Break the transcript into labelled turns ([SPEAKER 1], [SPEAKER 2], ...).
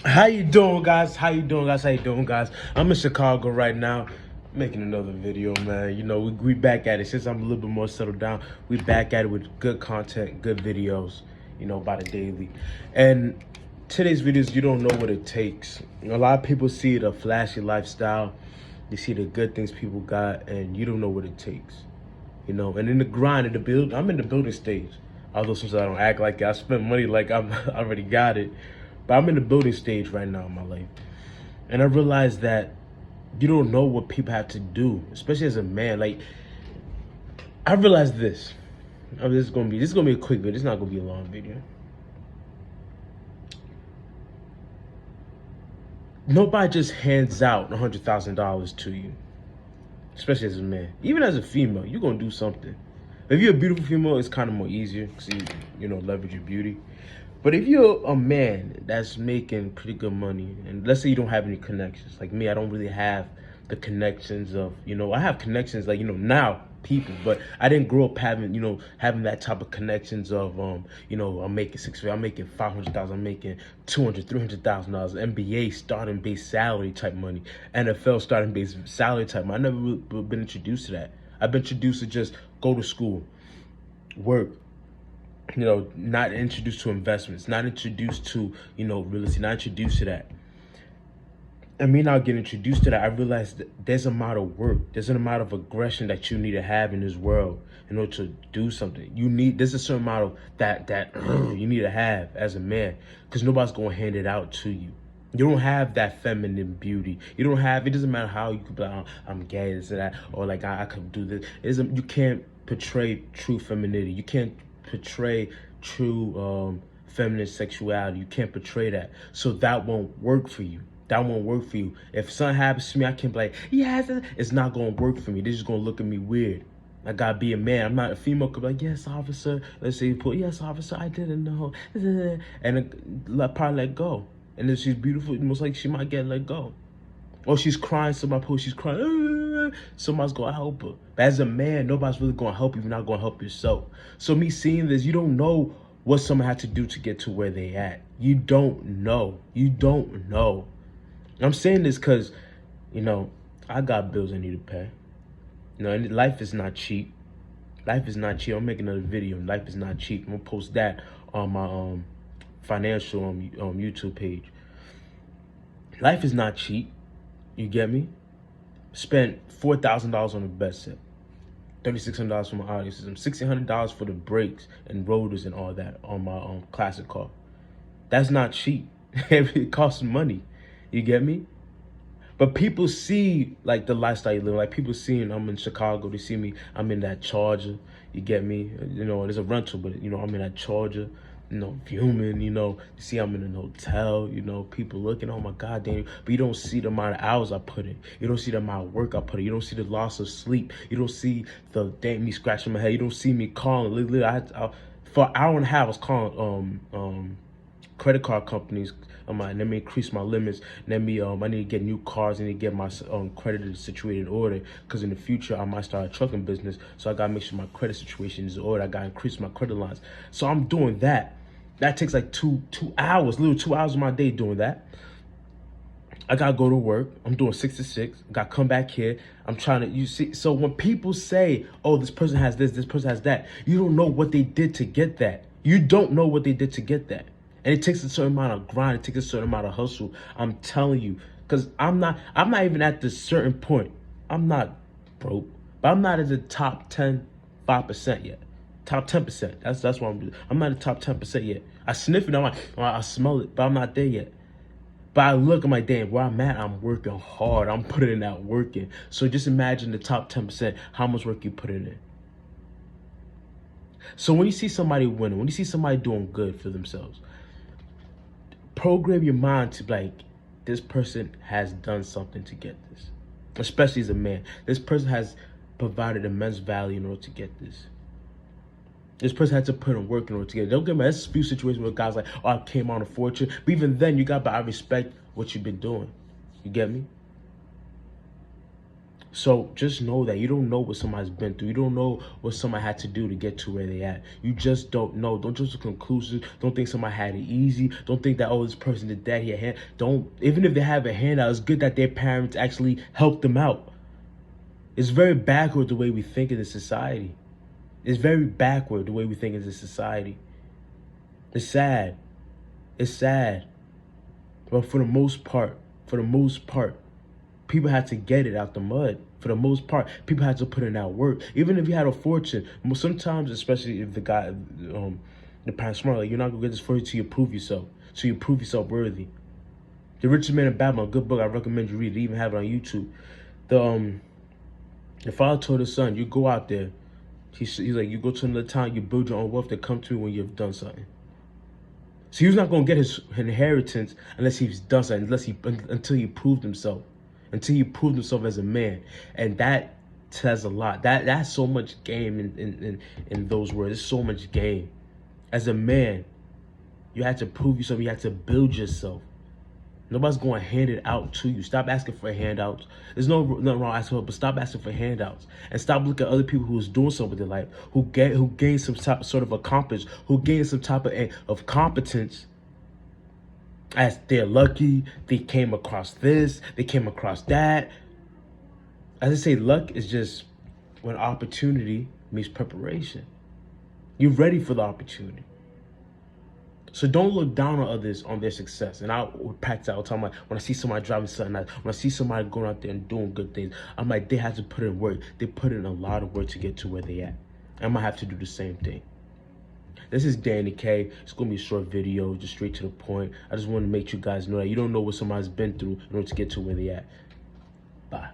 [SPEAKER 1] How you doing, guys? How you doing, guys? How you doing, guys? I'm in Chicago right now, making another video, man. You know, we back at it. Since I'm a little bit more settled down, we back at it with good content, good videos, you know, by the daily. And today's videos, you don't know what it takes. A lot of people see the flashy lifestyle, they see the good things people got, and you don't know what it takes. You know, and in the grind, in the build, I'm in the building stage. Although sometimes I don't act like it. I spend money like I already got it. But I'm in the building stage right now in my life. And I realized that you don't know what people have to do, especially as a man. Like, I realized this. This is gonna be a quick video. This is not gonna be a long video. Nobody just hands out $100,000 to you, especially as a man. Even as a female, you're gonna do something. If you're a beautiful female, it's kind of more easier because you know, leverage your beauty. But if you're a man that's making pretty good money, and let's say you don't have any connections, like me, I don't really have the connections of, you know, I have connections like, you know, now people, but I didn't grow up having, you know, having that type of connections of, you know, I'm making six figures, I'm making 500,000, I'm making $200,000, $300,000, NBA starting base salary type money, NFL starting base salary type money. I never really been introduced to that. I've been introduced to just go to school, work, you know, not introduced to investments, not introduced to, you know, real estate, not introduced to that. And me now getting introduced to that, I realized that there's a amount of work, there's an amount of aggression that you need to have in this world in order to do something. There's a certain amount of that you need to have as a man, because nobody's going to hand it out to you. You don't have that feminine beauty. You don't have, it doesn't matter how you could be like, oh, I'm gay, this and that, or like I could do this. You can't portray true femininity. You can't portray true feminine sexuality. You can't portray that. So that won't work for you. That won't work for you. If something happens to me, I can't be like, yes, it's not going to work for me. They're just going to look at me weird. I gotta be a man. I'm not a female. Could be like, yes, officer. Let's say you put, yes, officer, I didn't know. And probably let go. And if she's beautiful, most like she might get let go. Or she's crying, somebody post, she's crying, somebody's gonna help her. But as a man, nobody's really gonna help you if you're not gonna help yourself. So me seeing this, you don't know what someone had to do to get to where they at. You don't know. You don't know. I'm saying this because, you know, I got bills I need to pay. You know, and life is not cheap. Life is not cheap. I'm making another video. Life is not cheap. I'm gonna post that on my financial YouTube page. Life is not cheap. You get me? Spent $4,000 on a bed set, $3,600 for my audio system, $1,600 for the brakes and rotors and all that on my classic car. That's not cheap. It costs money. You get me? But people see like the lifestyle you live. Like people seeing I'm in Chicago, they see me, I'm in that Charger. You get me? You know, there's a rental, but you know, I'm in that Charger. You know, fuming, you know, you see I'm in an hotel, you know, people looking, oh my God, Daniel, but you don't see the amount of hours I put in. You don't see the amount of work I put in. You don't see the loss of sleep. You don't see the me scratching my head. You don't see me calling. Literally, for an hour and a half, I was calling credit card companies. Let me increase my limits. Let me I need to get new cars. I need to get my credit situated in order, because in the future I might start a trucking business. So I gotta make sure my credit situation is in order. I gotta increase my credit lines. So I'm doing that. That takes like two hours, literally 2 hours of my day doing that. I gotta go to work. I'm doing 6 to 6. Gotta come back here. I'm trying to, you see. So when people say, oh, this person has this person has that, you don't know what they did to get that. You don't know what they did to get that. And it takes a certain amount of grind. It takes a certain amount of hustle. I'm telling you, because I'm not even at this certain point. I'm not broke, but I'm not at the top 5% yet. Top 10%. That's what I'm not at the top 10% yet. I sniff it. I'm like, oh, I smell it, but I'm not there yet. But I look, I'm like, damn, where I'm at, I'm working hard. I'm putting in that work in. So just imagine the top 10%, how much work you put in. So when you see somebody winning, when you see somebody doing good for themselves, program your mind to be like, this person has done something to get this. Especially as a man. This person has provided immense value in order to get this. This person had to put in work in order to get it. Don't get me, there's a few situations where guys like, oh, I came on a fortune. But even then, but I respect what you've been doing. You get me? So just know that you don't know what somebody's been through. You don't know what somebody had to do to get to where they at. You just don't know. Don't just conclusive. Don't think somebody had it easy. Don't think that, oh, this person did that. He had don't, even if they have a handout, it's good that their parents actually helped them out. It's very backward the way we think in this society. It's very backward the way we think in this society. It's sad. It's sad. But for the most part, people had to get it out the mud. For the most part, people had to put in that work. Even if you had a fortune, sometimes, especially if the guy, the parents smart, like, you're not gonna get this fortune till you prove yourself. So you prove yourself worthy. The Richest Man in Babylon, good book. I recommend you read it. Even have it on YouTube. The father told his son, "You go out there." He's like, "You go to another town. You build your own wealth. Then come to me when you've done something." So he was not gonna get his inheritance unless he's done something. Until he proved himself. Until he proved himself as a man. And that says a lot. That's so much game in those words. There's so much game. As a man, you had to prove yourself. You had to build yourself. Nobody's going to hand it out to you. Stop asking for handouts. There's nothing wrong asking for it, but stop asking for handouts. And stop looking at other people who's doing something with their life, who gain some sort of accomplishment, who gain some type of competence, as they're lucky, they came across this, they came across that. As I say, luck is just when opportunity meets preparation. You're ready for the opportunity. So don't look down on others on their success. And I would practice all the time. Like, when I see somebody driving something nice, when I see somebody going out there and doing good things, I'm like, they have to put in work. They put in a lot of work to get to where they at. I'm gonna have to do the same thing. This is Danny K. It's gonna be a short video, just straight to the point. I just want to make you guys know that you don't know what somebody's been through in order to get to where they at. Bye.